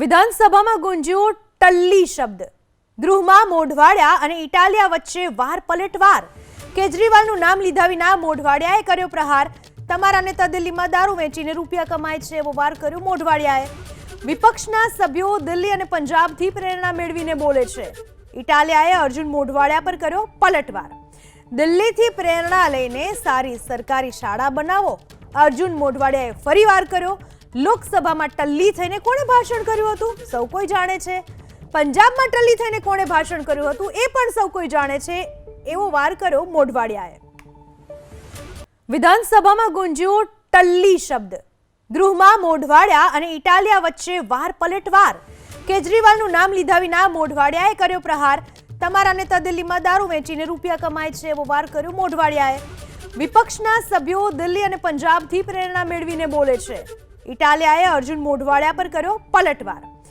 વિધાનસભામાં ગુંજ્યો ટલ્લી શબ્દ। ગૃહમાં મોઢવાડિયા અને ઇટાલિયા વચ્ચે વાર પલટવાર। કેજરીવાલનું નામ લીધા વિના મોઢવાડિયાએ કર્યો પ્રહાર। તમારા નેતા દિલ્હીમાં દારૂ વેચીને રૂપિયા કમાય છે એવો વાર કર્યો મોઢવાડિયાએ। વિપક્ષના સભ્યો દિલ્હી અને પંજાબથી પ્રેરણા મેળવીને બોલે છે। ઇટાલિયાએ અર્જુન મોઢવાડિયા પર કર્યો પલટવાર। દિલ્હીથી પ્રેરણા લઈને સારી સરકારી શાળા બનાવો, અર્જુન મોઢવાડિયાએ ફરીવાર કર્યો। લોકસભામાં ટલ્લી થઈને કોણે ભાષણ કર્યું હતું સૌ કોઈ જાણે છે। પંજાબમાં ટલ્લી થઈને કોણે ભાષણ કર્યું હતું એ પણ સૌ કોઈ જાણે છે એવો વાર કર્યો મોઢવાડિયાએ। વિધાનસભામાં ગુંજ્યો ટલ્લી શબ્દ। ગૃહમાં મોઢવાડિયા અને ઇટાલિયા વચ્ચે વાર પલટવાર। કેજરીવાલનું નામ લીધા વિના મોઢવાડિયાએ કર્યો પ્રહાર। તમારા નેતા દિલ્હીમાં દારૂ વેચીને રૂપિયા કમાય છે એવો વાર કર્યો મોઢવાડિયાએ। વિપક્ષના સભ્યો દિલ્હી અને પંજાબથી પ્રેરણા મેળવીને બોલે છે। ઇટાલિયાએ અર્જુન મોઢવાડિયા પર કર્યો પલટવાર।